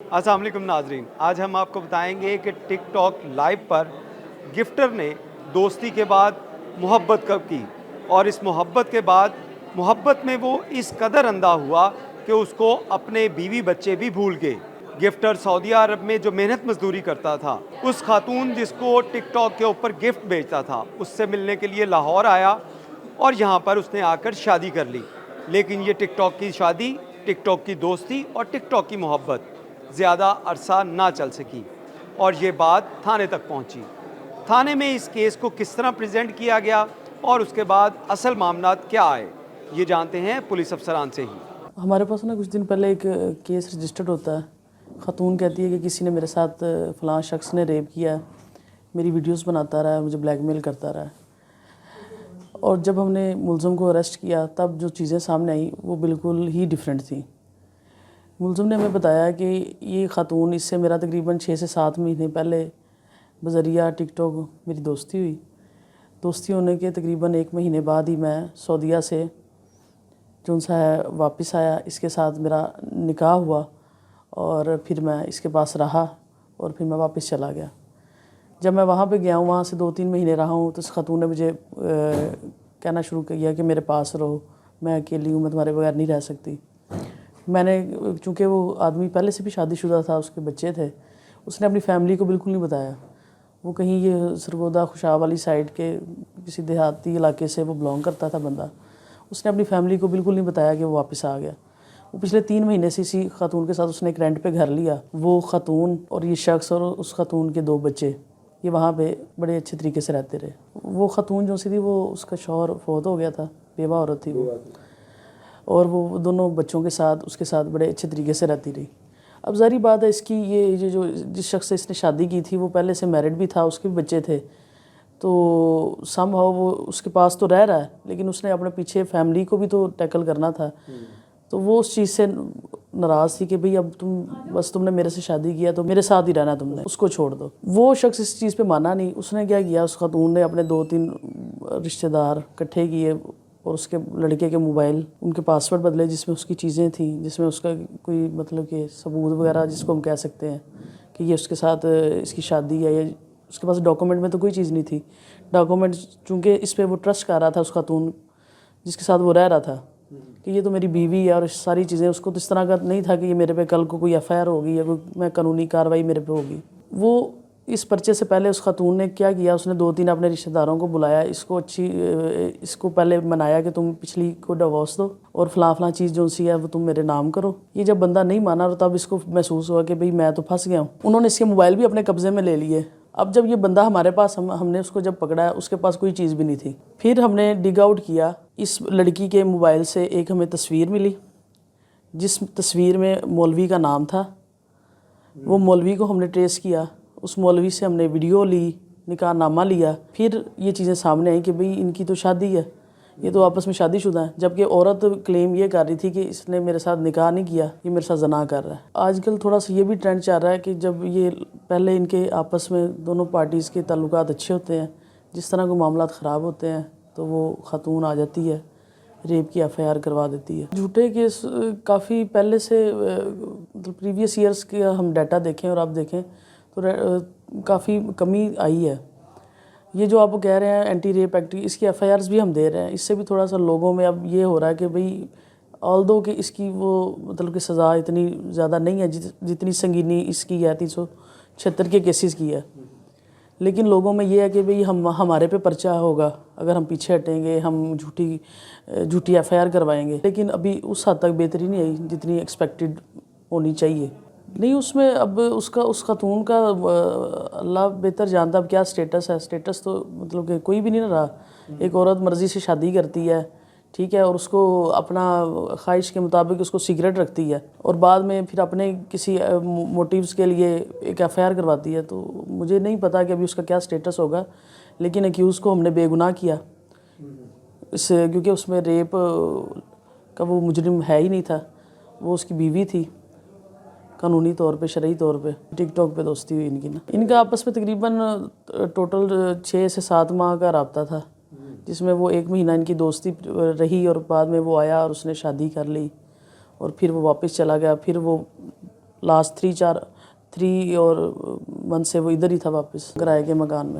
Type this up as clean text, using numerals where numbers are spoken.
अस्सलाम वालेकुम नाजरीन, आज हम आपको बताएंगे कि टिक टॉक लाइव पर गिफ्टर ने दोस्ती के बाद मोहब्बत कब की, और इस मोहब्बत के बाद मोहब्बत में वो इस कदर अंधा हुआ कि उसको अपने बीवी बच्चे भी भूल गए। गिफ्टर सऊदी अरब में जो मेहनत मजदूरी करता था, उस खातून जिसको टिक टॉक के ऊपर गिफ्ट बेचता था, उससे मिलने के लिए लाहौर आया और यहाँ पर उसने आकर शादी कर ली। लेकिन ये टिक टॉक की शादी, टिक टॉक की दोस्ती और टिक टॉक की मोहब्बत ज़्यादा अरसा ना चल सकी और ये बात थाने तक पहुंची। थाने में इस केस को किस तरह प्रेजेंट किया गया और उसके बाद असल मामला क्या आए, ये जानते हैं पुलिस अफसरान से ही। हमारे पास ना कुछ दिन पहले एक केस रजिस्टर्ड होता है। ख़ातून कहती है कि किसी ने मेरे साथ फ़लाँ शख्स ने रेप किया है, मेरी वीडियोस बनाता रहा है, मुझे ब्लैकमेल करता रहा है। और जब हमने मुलज़म को अरेस्ट किया तब जो चीज़ें सामने आई वो बिल्कुल ही डिफरेंट थी। मुलज़म ने हमें बताया कि ये ख़ातून, इससे मेरा तकरीबन 6 से 7 महीने पहले बज़रिया टिकटॉक मेरी दोस्ती हुई। दोस्ती होने के तकरीबन 1 महीने बाद ही मैं सऊदीया से जो उनसा है वापस आया। इसके साथ मेरा निकाह हुआ और फिर मैं इसके पास रहा और फिर मैं वापस चला गया। जब मैं वहाँ पे गया हूँ, वहाँ से 2-3 महीने रहा हूँ, तो इस खातून ने मुझे कहना शुरू किया कि मेरे पास रहो, मैं अकेली हूँ, मैं तुम्हारे बगैर नहीं रह सकती। मैंने, चूँकि वो आदमी पहले से भी शादीशुदा था, उसके बच्चे थे, उसने अपनी फैमिली को बिल्कुल नहीं बताया। वो कहीं ये सरगोदा खुशाब वाली साइड के किसी देहाती इलाके से वो बिलोंग करता था बंदा। उसने अपनी फैमिली को बिल्कुल नहीं बताया कि वो वापस आ गया। वो पिछले 3 महीने से इसी खातून के साथ उसने एक रेंट पे घर लिया। वो खातून और ये शख्स और उस खातून के 2 बच्चे ये वहाँ पे बड़े अच्छे तरीके से रहते रहे। वो खातून जो सी थी, वो उसका शौहर फौत हो गया था, बेवा औरत थी वो, और वो दोनों बच्चों के साथ उसके साथ बड़े अच्छे तरीके से रहती रही। अब ज़ाहिर बात है, इसकी ये जो जिस शख्स से इसने शादी की थी वो पहले से मैरिड भी था, उसके भी बच्चे थे, तो समहाउ वो उसके पास तो रह रहा है, लेकिन उसने अपने पीछे फैमिली को भी तो टैकल करना था। तो वो उस चीज़ से नाराज़ थी कि भाई अब तुमने मेरे से शादी किया तो मेरे साथ ही रहना, तुमने उसको छोड़ दो। वो शख्स इस चीज़ पे माना नहीं। उसने क्या किया, उस खातून ने अपने 2-3 रिश्तेदार इकट्ठे किए और उसके लड़के के मोबाइल, उनके पासवर्ड बदले जिसमें उसकी चीज़ें थी, जिसमें उसका कोई मतलब कि सबूत वगैरह जिसको हम कह सकते हैं कि ये उसके साथ इसकी शादी है, या उसके पास डॉक्यूमेंट में तो कोई चीज़ नहीं थी। डॉक्यूमेंट चूँकि इस पर वो ट्रस्ट कर रहा था, उस खातून जिसके साथ वो रह रहा था, कि ये तो मेरी बीवी है और सारी चीज़ें, उसको तो इस तरह का नहीं था कि ये मेरे पे कल को कोई एफआईआर होगी या कोई मैं कानूनी कार्रवाई मेरे पे होगी। वो इस पर्चे से पहले उस खातून ने क्या किया, उसने 2-3 अपने रिश्तेदारों को बुलाया, इसको पहले मनाया कि तुम पिछली को डिवोर्स दो और फ़लाँ चीज़ जो सी है वो तुम मेरे नाम करो। ये जब बंदा नहीं माना, तब इसको महसूस हुआ कि भाई मैं तो फंस गया हूँ। उन्होंने इसके मोबाइल भी अपने कब्ज़े में ले लिए। अब जब ये बंदा हमारे पास, हमने उसको जब पकड़ा है, उसके पास कोई चीज़ भी नहीं थी। फिर हमने डिग आउट किया, इस लड़की के मोबाइल से एक हमें तस्वीर मिली, जिस तस्वीर में मौलवी का नाम था। वो मौलवी को हमने ट्रेस किया, उस मौलवी से हमने वीडियो ली, निकाहनामा लिया। फिर ये चीज़ें सामने आई कि भाई इनकी तो शादी है, ये तो आपस में शादीशुदा है, जबकि औरत क्लेम ये कर रही थी कि इसने मेरे साथ निकाह नहीं किया, ये मेरे साथ ज़ना कर रहा है। आजकल थोड़ा सा ये भी ट्रेंड चल रहा है कि जब ये पहले इनके आपस में दोनों पार्टीज़ के ताल्लुकात अच्छे होते हैं, जिस तरह के मामलात ख़राब होते हैं, तो वो खातून आ जाती है, रेप की एफआईआर करवा देती है। झूठे केस काफ़ी पहले से, मतलब प्रीवियस ईयर्स के हम डाटा देखें और आप देखें तो काफ़ी कमी आई है। ये जो आप कह रहे हैं एंटी रेप एक्ट, इसकी एफआईआर्स भी हम दे रहे हैं। इससे भी थोड़ा सा लोगों में अब ये हो रहा है कि भाई ऑल्दो कि इसकी वो मतलब कि सज़ा इतनी ज़्यादा नहीं है जितनी संगीनी इसकी है 376 के केसेस की है, लेकिन लोगों में ये है कि भाई हमारे पे पर्चा होगा अगर हम पीछे हटेंगे, हम झूठी एफआईआर करवाएंगे। लेकिन अभी उस हद तक बेहतरी नहीं आई जितनी एक्सपेक्टेड होनी चाहिए। नहीं, उसमें अब उस खातून का अल्लाह बेहतर जानता अब क्या स्टेटस है। स्टेटस तो मतलब कि कोई भी नहीं ना रहा। एक औरत मर्ज़ी से शादी करती है, ठीक है, और उसको अपना ख्वाहिश के मुताबिक उसको सीक्रेट रखती है और बाद में फिर अपने किसी मोटिव्स के लिए एक एफआईआर करवाती है। तो मुझे नहीं पता कि अभी उसका क्या स्टेटस होगा, लेकिन एक्यूज़ को हमने बेगुनाह किया इससे, क्योंकि उसमें रेप का वो मुजरिम है ही नहीं था, वो उसकी बीवी थी। कानूनी तौर पे, शरई तौर पे टिकटॉक पे दोस्ती हुई इनकी ना। इनका आपस में तकरीबन टोटल 6 से 7 माह का रब्ता था, जिसमें वो 1 महीना इनकी दोस्ती रही और बाद में वो आया और उसने शादी कर ली और फिर वो वापस चला गया। फिर वो لاسٹ 3 اور منتھ سے وہ ادھر ہی تھا واپس کرائے کے مکان میں.